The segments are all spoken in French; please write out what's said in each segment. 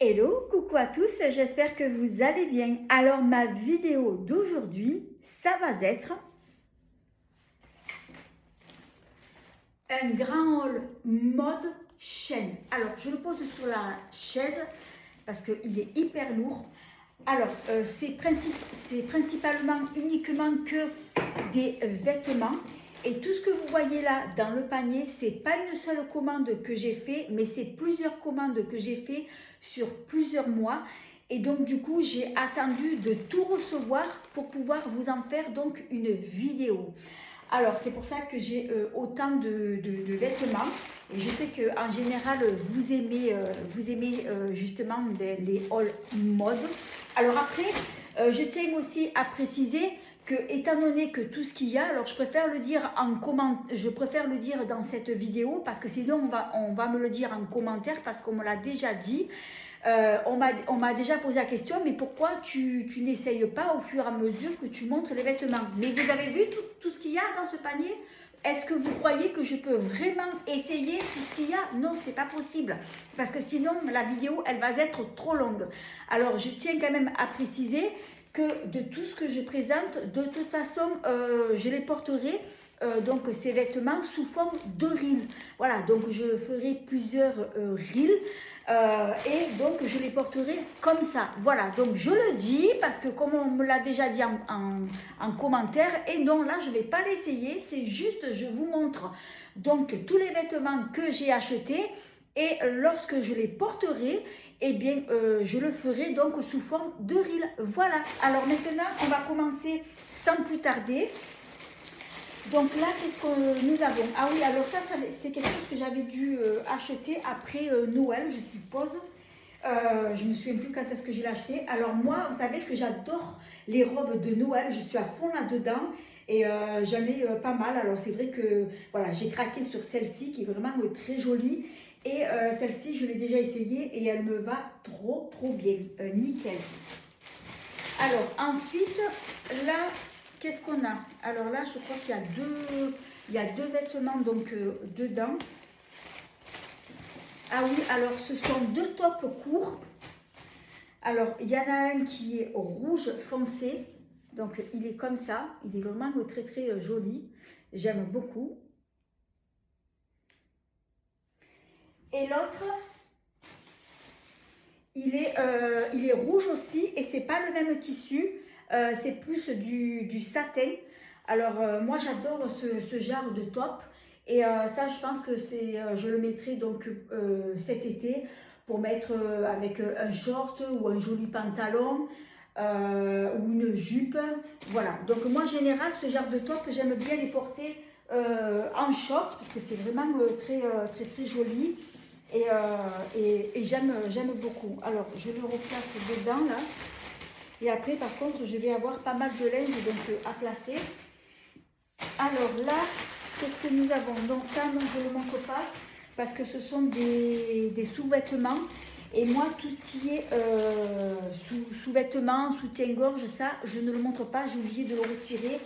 Hello, coucou à tous, j'espère que vous allez bien. Alors ma vidéo d'aujourd'hui, ça va être un grand haul mode chaîne. Alors je le pose sur la chaise parce qu'il est hyper lourd. Alors c'est principalement uniquement que des vêtements. Et tout ce que vous voyez là dans le panier, c'est pas une seule commande que j'ai fait, mais c'est plusieurs commandes que j'ai fait sur plusieurs mois. Et donc du coup, j'ai attendu de tout recevoir pour pouvoir vous en faire donc une vidéo. Alors c'est pour ça que j'ai autant de vêtements. Et je sais qu'en général, vous aimez justement les haul mode. Alors après, je tiens aussi à préciser que, étant donné que tout ce qu'il y a, alors je préfère le dire dans cette vidéo parce que sinon on va me le dire en commentaire parce qu'on me l'a déjà dit. On m'a déjà posé la question, mais pourquoi tu n'essayes pas au fur et à mesure que tu montres les vêtements? Mais vous avez vu tout ce qu'il y a dans ce panier? Est-ce que vous croyez que je peux vraiment essayer tout ce qu'il y a? Non, c'est pas possible. Parce que sinon, la vidéo, elle va être trop longue. Alors, je tiens quand même à préciser que de tout ce que je présente, de toute façon, je les porterai donc ces vêtements sous forme de reels. Voilà, donc je ferai plusieurs reels et donc je les porterai comme ça. Voilà, donc je le dis parce que comme on me l'a déjà dit en commentaire, et non, là je ne vais pas l'essayer, c'est juste je vous montre donc tous les vêtements que j'ai achetés et lorsque je les porterai, eh bien, je le ferai donc sous forme de reel. Voilà. Alors maintenant, on va commencer sans plus tarder. Donc là, qu'est-ce que nous avons? Ah oui, alors ça c'est quelque chose que j'avais dû acheter après Noël, je suppose. Je me souviens plus quand est-ce que je l'ai acheté. Alors moi, vous savez que j'adore les robes de Noël. Je suis à fond là-dedans. Et j'en ai pas mal. Alors c'est vrai que voilà, j'ai craqué sur celle-ci qui est vraiment très jolie. Et celle-ci, je l'ai déjà essayée et elle me va trop bien. Nickel. Alors ensuite, là, qu'est-ce qu'on a? Alors là, je crois qu'il y a deux vêtements donc dedans. Ah oui, alors ce sont deux tops courts. Alors, il y en a un qui est rouge foncé. Donc, il est comme ça. Il est vraiment très joli. J'aime beaucoup. Et l'autre, il est rouge aussi. Et c'est pas le même tissu. C'est plus du satin. Alors, moi, j'adore ce genre de top. Et ça, je pense que je le mettrai donc cet été pour mettre avec un short ou un joli pantalon ou une jupe. Voilà. Donc moi, en général, ce genre de top, j'aime bien les porter en short parce que c'est vraiment très joli. Et j'aime beaucoup. Alors, je le replace dedans là. Et après, par contre, je vais avoir pas mal de linge donc, à placer. Alors là, qu'est-ce que nous avons? Donc ça, non, je ne le montre pas parce que ce sont des sous-vêtements. Et moi, tout ce qui est sous-vêtements, soutien-gorge, ça, je ne le montre pas. J'ai oublié de le retirer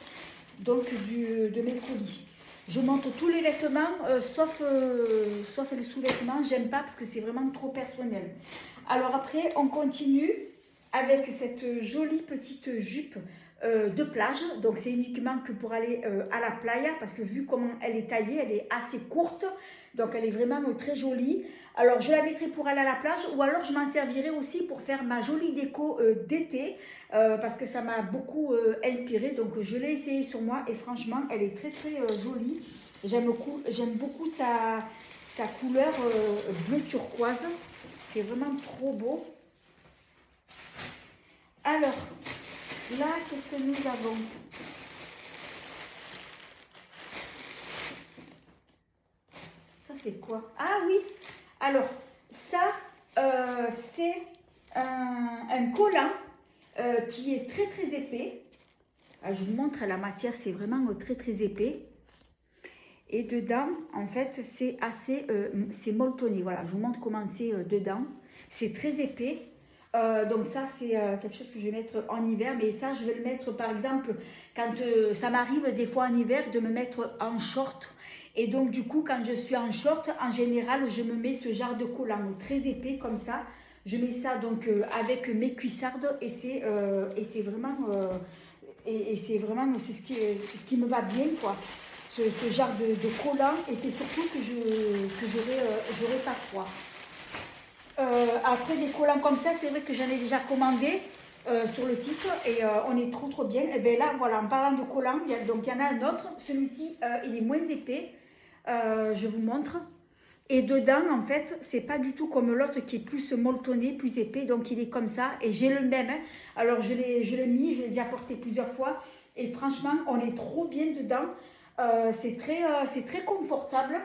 donc de mes colis. Je montre tous les vêtements, sauf les sous-vêtements. J'aime pas parce que c'est vraiment trop personnel. Alors après, on continue avec cette jolie petite jupe de plage. Donc c'est uniquement que pour aller à la playa parce que vu comment elle est taillée, elle est assez courte. Donc elle est vraiment très jolie. Alors je la mettrai pour aller à la plage ou alors je m'en servirai aussi pour faire ma jolie déco d'été parce que ça m'a beaucoup inspiré. Donc je l'ai essayé sur moi et franchement elle est très jolie. J'aime beaucoup sa couleur bleu turquoise. C'est vraiment trop beau. Alors, là, qu'est-ce que nous avons? Ça, c'est quoi? Ah oui! Alors, ça, c'est un collant qui est très épais. Ah, je vous montre la matière, c'est vraiment très épais. Et dedans, en fait, c'est c'est molletonné. Voilà, je vous montre comment c'est dedans. C'est très épais. Donc ça, c'est quelque chose que je vais mettre en hiver. Mais ça, je vais le mettre, par exemple, quand ça m'arrive des fois en hiver de me mettre en short. Et donc, du coup, quand je suis en short, en général, je me mets ce genre de collant très épais comme ça. Je mets ça donc avec mes cuissardes et c'est vraiment, c'est vraiment c'est ce qui me va bien, quoi. Ce genre de collant, et c'est surtout que j'aurai pas froid. Après des collants comme ça, c'est vrai que j'en ai déjà commandé sur le site et on est trop bien. Et bien là, voilà, en parlant de collants, donc il y en a un autre. Celui-ci, il est moins épais. Je vous montre. Et dedans, en fait, c'est pas du tout comme l'autre qui est plus molletonné, plus épais. Donc il est comme ça. Et j'ai le même. Hein. Alors je l'ai mis, je l'ai déjà porté plusieurs fois. Et franchement, on est trop bien dedans. C'est très confortable.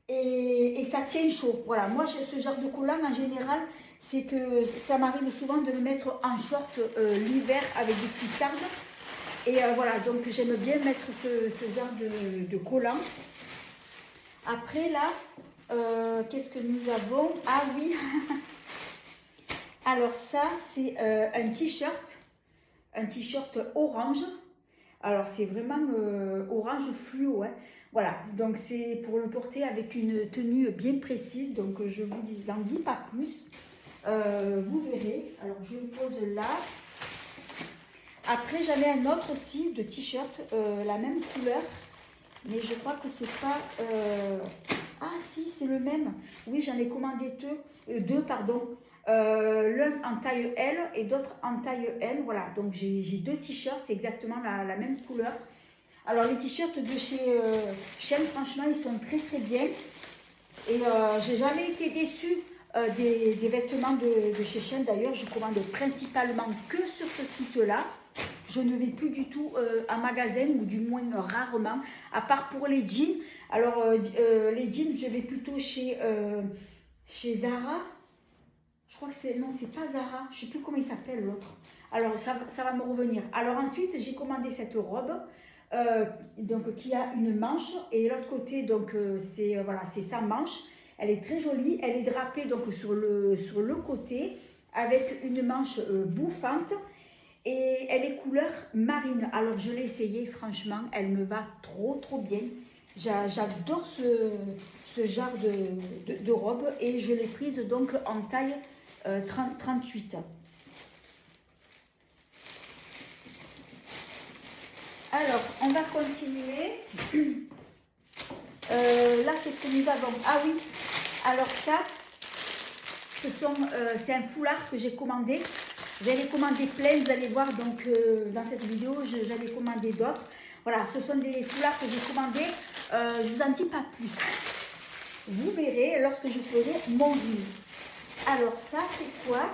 Et ça tient chaud. Voilà, moi, ce genre de collant, en général, c'est que ça m'arrive souvent de me mettre en short l'hiver avec des cuissardes. Et voilà, donc j'aime bien mettre ce genre de collant. Après, là, qu'est-ce que nous avons? Ah oui, alors ça, c'est un t-shirt orange. Alors, c'est vraiment orange fluo, hein. Voilà, donc c'est pour le porter avec une tenue bien précise. Donc, je vous en dis pas plus. Vous verrez. Alors, je le pose là. Après, j'avais un autre aussi de t-shirt, la même couleur. Mais je crois que c'est pas... Ah si, c'est le même. Oui, j'en ai commandé deux, pardon. L'un en taille L et d'autres en taille M. Voilà, donc j'ai deux t-shirts, c'est exactement la même couleur. Alors les t-shirts de chez Shein, franchement, ils sont très bien. Et j'ai jamais été déçue des vêtements de chez Shein. D'ailleurs, je commande principalement que sur ce site-là. Je ne vais plus du tout en magasin, ou du moins rarement, à part pour les jeans. Alors, les jeans, je vais plutôt chez Zara. Je crois que c'est... Non, c'est pas Zara. Je ne sais plus comment il s'appelle l'autre. Alors, ça va me revenir. Alors ensuite, j'ai commandé cette robe donc, qui a une manche. Et l'autre côté, donc, voilà, c'est sa manche. Elle est très jolie. Elle est drapée donc, sur le côté avec une manche bouffante. Et elle est couleur marine. Alors, je l'ai essayé, franchement, elle me va trop bien. J'adore ce genre de robe et je l'ai prise donc en taille 38. Alors, on va continuer. Là, qu'est-ce que nous avons? Ah oui, alors ça, c'est un foulard que j'ai commandé. J'allais commander plein, vous allez voir donc dans cette vidéo, j'allais commander d'autres. Voilà, ce sont des foulards que j'ai commandés. Je vous en dis pas plus. Vous verrez lorsque je ferai mon review. Alors ça, c'est quoi?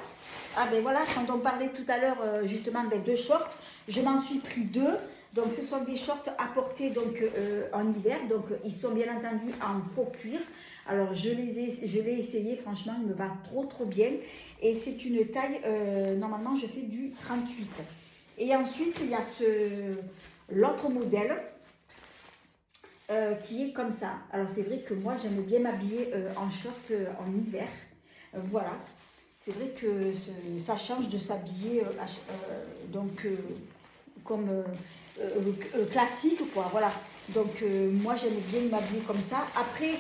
Ah ben voilà, quand on parlait tout à l'heure justement de shorts, je m'en suis pris deux. Donc ce sont des shorts à porter donc, en hiver. Donc ils sont bien entendu en faux cuir. Alors je l'ai essayé, franchement il me va trop bien. Et c'est une taille, normalement je fais du 38. Et ensuite il y a l'autre modèle qui est comme ça. Alors c'est vrai que moi j'aime bien m'habiller en short en hiver. Voilà. C'est vrai que ça change de s'habiller donc comme classique, quoi. Voilà. Donc moi j'aime bien m'habiller comme ça. Après,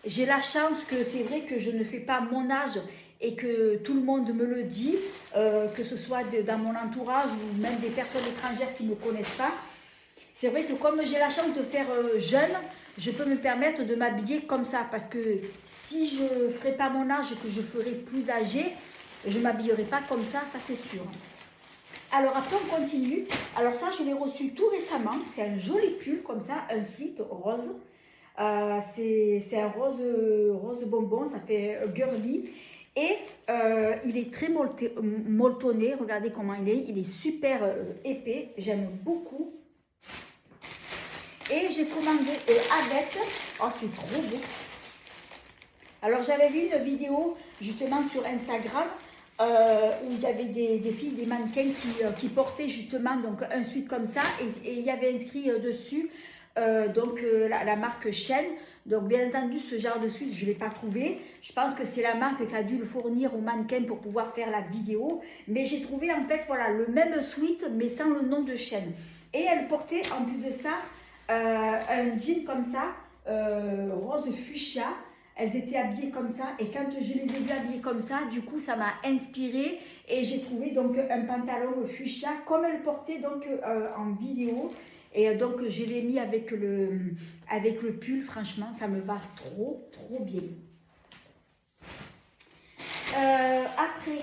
j'ai la chance que c'est vrai que je ne fais pas mon âge et que tout le monde me le dit, que ce soit dans mon entourage ou même des personnes étrangères qui ne me connaissent pas. C'est vrai que comme j'ai la chance de faire jeune, je peux me permettre de m'habiller comme ça. Parce que si je ne ferais pas mon âge et que je ferais plus âgée, je ne m'habillerai pas comme ça c'est sûr. Alors après on continue. Alors ça je l'ai reçu tout récemment. C'est un joli pull comme ça, un fleet rose. C'est un rose bonbon, ça fait girly. Et il est très molletonné. Regardez comment il est super épais. J'aime beaucoup. Et j'ai commandé avec. Oh, c'est trop beau. Alors, j'avais vu une vidéo justement sur Instagram où il y avait des filles, des mannequins qui portaient justement donc, un sweat comme ça. Et il y avait inscrit dessus donc la marque Shein. Donc, bien entendu, ce genre de sweat, je ne l'ai pas trouvé. Je pense que c'est la marque qui a dû le fournir aux mannequins pour pouvoir faire la vidéo. Mais j'ai trouvé en fait voilà, le même sweat, mais sans le nom de Shein. Et elle portait en plus de ça un jean comme ça, rose fuchsia. elles étaient habillées comme ça. Et quand je les ai vues habillées comme ça, du coup, ça m'a inspirée. Et j'ai trouvé donc un pantalon fuchsia, comme elle portait donc en vidéo. Et donc, je l'ai mis avec le pull. Franchement, ça me va trop, trop bien. Après,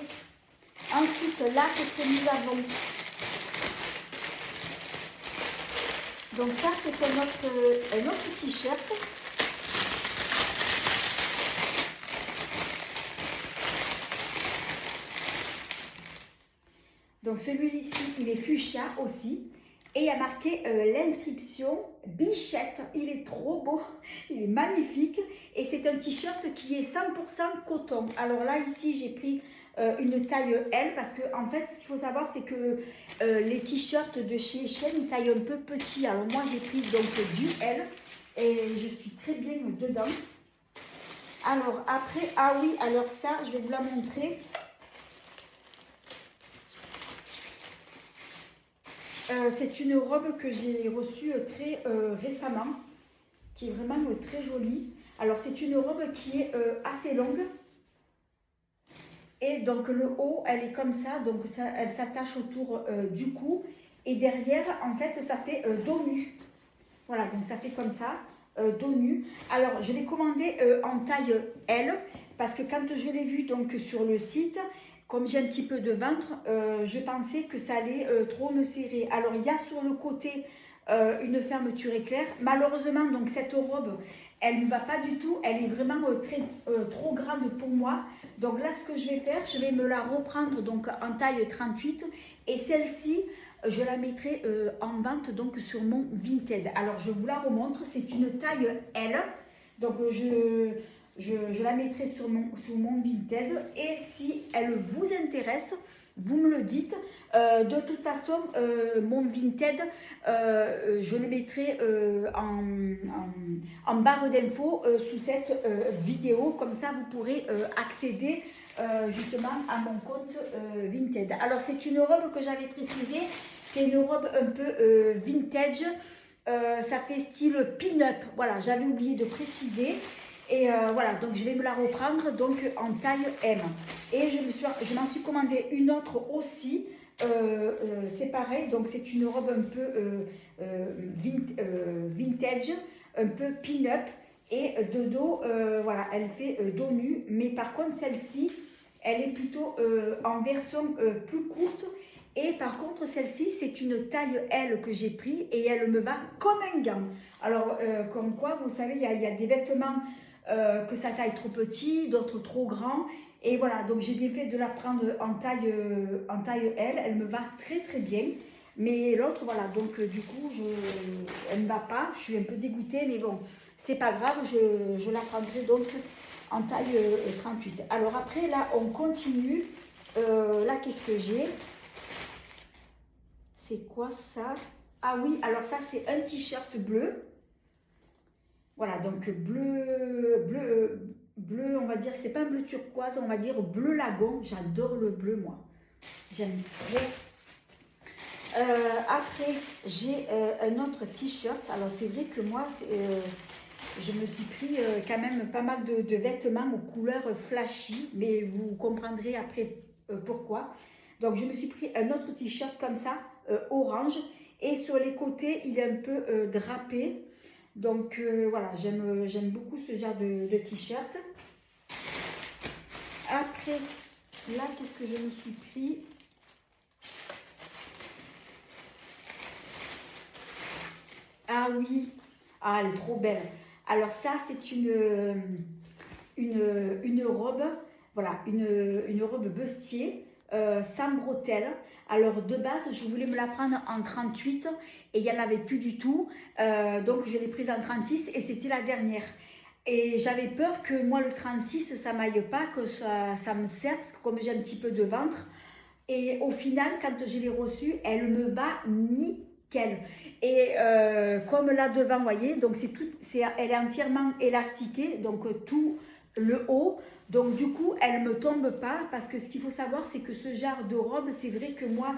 ensuite, là, qu'est-ce que nous avons? Donc ça, c'est un autre t-shirt. Donc celui-ci, il est fuchsia aussi. Et il y a marqué l'inscription Bichette. Il est trop beau, il est magnifique. Et c'est un t-shirt qui est 100% coton. Alors là, ici, j'ai pris une taille L parce que en fait, ce qu'il faut savoir, c'est que les t-shirts de chez Shein, ils taillent un peu petit. Alors moi, j'ai pris donc du L et je suis très bien dedans. Alors après, ah oui, alors ça, je vais vous la montrer. C'est une robe que j'ai reçue très récemment, qui est vraiment très jolie. Alors c'est une robe qui est assez longue. Et donc le haut, elle est comme ça, donc ça, elle s'attache autour du cou. Et derrière, en fait, ça fait dos nu. Voilà, donc ça fait comme ça, dos nu. Alors, je l'ai commandé en taille L, parce que quand je l'ai vu donc sur le site, comme j'ai un petit peu de ventre, je pensais que ça allait trop me serrer. Alors, il y a sur le côté une fermeture éclair. Malheureusement, donc cette robe, elle ne va pas du tout. Elle est vraiment trop grande pour moi. Donc là, ce que je vais faire, je vais me la reprendre donc en taille 38. Et celle-ci, je la mettrai en vente donc sur mon Vinted. Alors, je vous la remontre. C'est une taille L. Donc, je la mettrai sur mon Vinted. Et si elle vous intéresse, vous me le dites. De toute façon, mon Vinted, je le mettrai en barre d'infos sous cette vidéo. Comme ça, vous pourrez accéder justement à mon compte Vinted. Alors, c'est une robe que j'avais précisée. C'est une robe un peu vintage. Ça fait style pin-up. Voilà, j'avais oublié de préciser. Et voilà, donc je vais me la reprendre donc en taille M. Et je m'en suis commandé une autre aussi. C'est pareil, donc c'est une robe un peu vintage, un peu pin-up. Et de dos, voilà, elle fait dos nu. Mais par contre, celle-ci, elle est plutôt en version plus courte. Et par contre, celle-ci, c'est une taille L que j'ai pris et elle me va comme un gant. Alors, comme quoi, vous savez, il y a des vêtements que ça taille trop petit, d'autres trop grands. Et voilà, donc j'ai bien fait de la prendre en taille L. Elle me va très très bien. Mais l'autre, voilà, donc du coup, elle ne va pas. Je suis un peu dégoûtée, mais bon, c'est pas grave. Je la prendrai donc en taille 38. Alors après, là, on continue. Là, qu'est-ce que j'ai? C'est quoi ça? Ah oui, alors ça, c'est un t-shirt bleu. Voilà, donc bleu, on va dire, c'est pas un bleu turquoise, on va dire bleu lagon. J'adore le bleu, moi. J'aime trop. Après, j'ai un autre t-shirt. Alors, c'est vrai que moi, je me suis pris quand même pas mal de vêtements aux couleurs flashy, mais vous comprendrez après pourquoi. Donc, je me suis pris un autre t-shirt comme ça, orange, et sur les côtés, il est un peu drapé. Donc voilà, j'aime beaucoup ce genre de t-shirt. Après, là, qu'est-ce que je me suis pris? Ah oui, ah, elle est trop belle. Alors ça, c'est une robe, voilà, une robe bustier. Sans bretelles. Alors de base, je voulais me la prendre en 38 et il n'y en avait plus du tout. Donc je l'ai prise en 36 et c'était la dernière. Et j'avais peur que moi le 36, ça m'aille pas, que ça me serve, parce que comme j'ai un petit peu de ventre. Et au final, quand je l'ai reçue, elle me va nickel. Et comme là devant, vous voyez, donc elle est entièrement élastiquée, donc tout le haut. Donc du coup, elle ne me tombe pas, parce que ce qu'il faut savoir, c'est que ce genre de robe, c'est vrai que moi,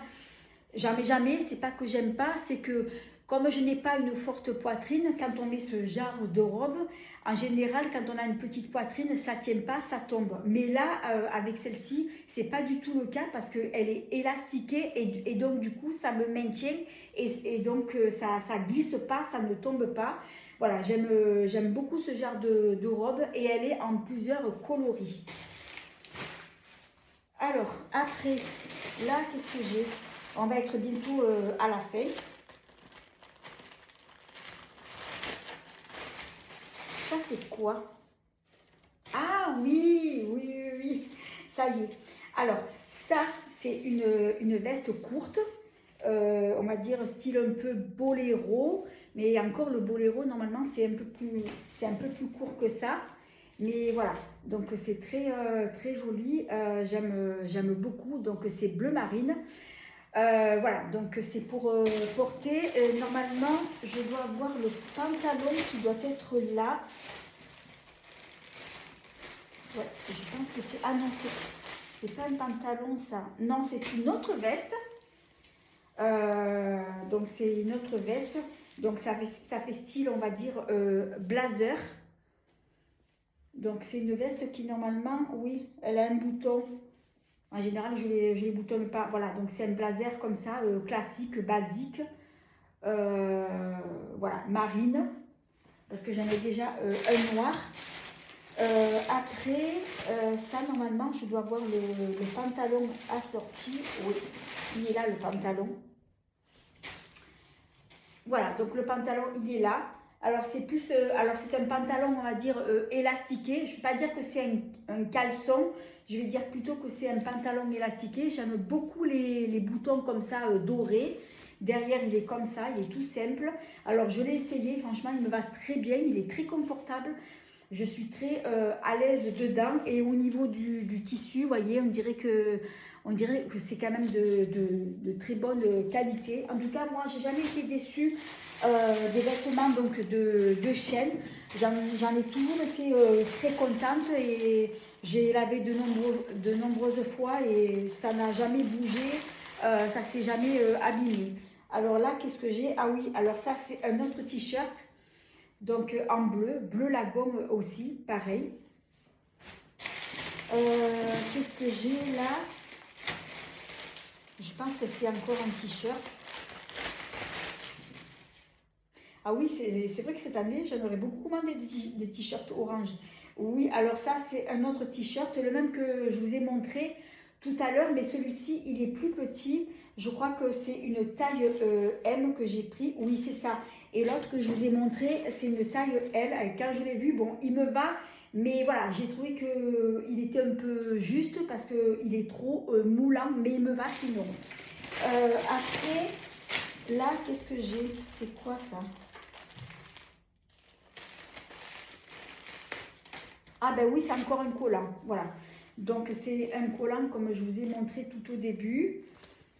jamais, c'est pas que j'aime pas, c'est que Comme je n'ai pas une forte poitrine, quand on met ce genre de robe, en général, quand on a une petite poitrine, ça ne tient pas, ça tombe. Mais là, avec celle-ci, c'est pas du tout le cas parce qu'elle est élastiquée et donc du coup, ça me maintient et donc ça glisse pas, ça ne tombe pas. Voilà, j'aime beaucoup ce genre de robe et elle est en plusieurs coloris. Alors, après, là, qu'est-ce que j'ai? On va être bientôt à la fin. Ça, c'est quoi? Ah oui, oui, oui, oui, ça y est. Alors, ça, c'est une veste courte, on va dire style un peu boléro, mais encore le boléro, normalement, c'est un peu plus court que ça. Mais voilà, donc c'est très joli, j'aime beaucoup, donc c'est bleu marine. Voilà, donc c'est pour porter. Normalement, je dois avoir le pantalon qui doit être là. Ouais, je pense que c'est... Ah non, c'est pas un pantalon ça. Non, c'est une autre veste. Donc c'est une autre veste. Donc ça fait style, on va dire, blazer. Donc c'est une veste qui normalement, oui, elle a un bouton. En général, je les boutonne pas. Voilà, donc c'est un blazer comme ça, classique, basique. Voilà, marine. Parce que j'en ai déjà un noir. Après, ça normalement, je dois avoir le pantalon assorti. Oui, il est là le pantalon. Voilà, donc le pantalon, il est là. Alors c'est plus, alors c'est un pantalon, on va dire, élastiqué. Je ne vais pas dire que c'est un caleçon. Je vais dire plutôt que c'est un pantalon élastiqué. J'aime beaucoup les boutons comme ça, dorés. Derrière, il est comme ça, il est tout simple. Alors je l'ai essayé, franchement, il me va très bien. Il est très confortable. Je suis très à l'aise dedans et au niveau du tissu, vous voyez, on dirait que c'est quand même de très bonne qualité. En tout cas, moi, j'ai jamais été déçue des vêtements donc de Shein. J'en ai toujours été très contente et j'ai lavé de nombreuses fois et ça n'a jamais bougé, ça s'est jamais abîmé. Alors là, qu'est-ce que j'ai? Ah oui, alors ça, c'est un autre t-shirt. Donc en bleu la gomme aussi, pareil. Qu'est-ce que j'ai là? Je pense que c'est encore un t-shirt. Ah oui, c'est vrai que cette année, j'en aurais beaucoup commandé des t-shirts orange. Oui, alors ça, c'est un autre t-shirt, le même que je vous ai montré tout à l'heure, mais celui-ci, il est plus petit. Je crois que c'est une taille M que j'ai pris. Oui, c'est ça. Et l'autre que je vous ai montré, c'est une taille L. Quand je l'ai vu, bon, il me va. Mais voilà, j'ai trouvé qu'il était un peu juste parce qu'il est trop moulant, mais il me va sinon. Après, là, qu'est-ce que j'ai? C'est quoi ça? Ah ben oui, c'est encore un collant. Voilà. Donc c'est un collant comme je vous ai montré tout au début.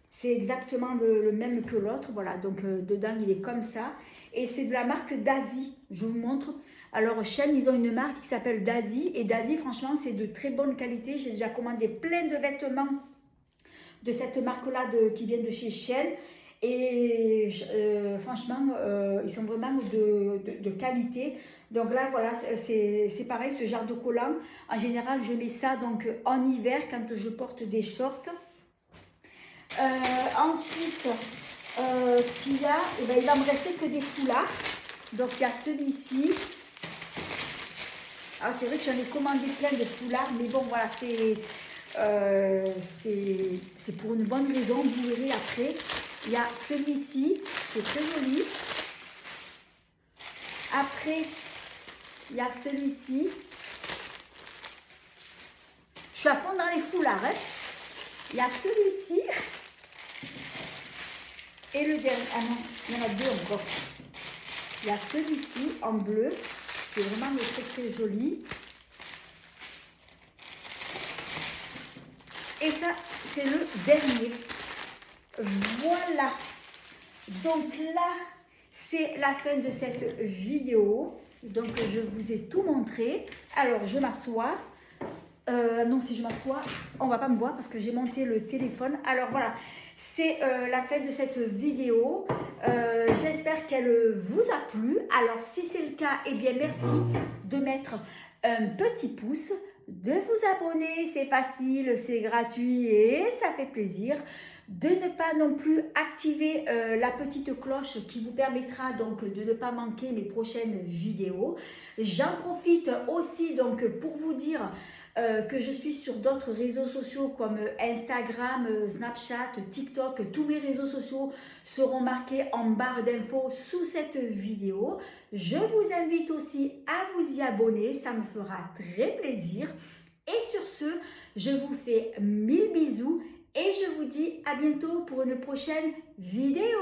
C'est exactement le même que l'autre. Voilà, donc dedans il est comme ça. Et c'est de la marque Daisy. Je vous montre. Alors Shein, ils ont une marque qui s'appelle Daisy. Et Daisy, franchement, c'est de très bonne qualité. J'ai déjà commandé plein de vêtements de cette marque-là qui viennent de chez Shein. Et franchement, ils sont vraiment de qualité. Donc là, voilà, c'est pareil, ce genre de collant. En général, je mets ça donc en hiver quand je porte des shorts. Ensuite, ce qu'il y a, eh ben, il va me rester que des foulards. Donc il y a celui-ci. Alors c'est vrai que j'en ai commandé plein de foulards, mais bon voilà, c'est pour une bonne raison, vous verrez après. Il y a celui-ci, c'est très joli. Après, il y a celui-ci. Je suis à fond dans les foulards. Hein. Il y a celui-ci. Et le dernier, ah non, il y en a deux encore. Il y a celui-ci en bleu, c'est vraiment très joli. Et ça, c'est le dernier. Voilà. Donc là, c'est la fin de cette vidéo. Donc je vous ai tout montré. Alors je m'assois. Non, si je m'assois, on va pas me voir parce que j'ai monté le téléphone. Alors voilà, c'est la fin de cette vidéo. J'espère qu'elle vous a plu. Alors si c'est le cas, eh bien merci de mettre un petit pouce, de vous abonner. C'est facile, c'est gratuit et ça fait plaisir. De ne pas non plus activer la petite cloche qui vous permettra donc de ne pas manquer mes prochaines vidéos. J'en profite aussi donc pour vous dire que je suis sur d'autres réseaux sociaux comme Instagram, Snapchat, TikTok. Tous mes réseaux sociaux seront marqués en barre d'infos sous cette vidéo. Je vous invite aussi à vous y abonner, ça me fera très plaisir. Et sur ce, je vous fais 1000 bisous et je vous dis à bientôt pour une prochaine vidéo.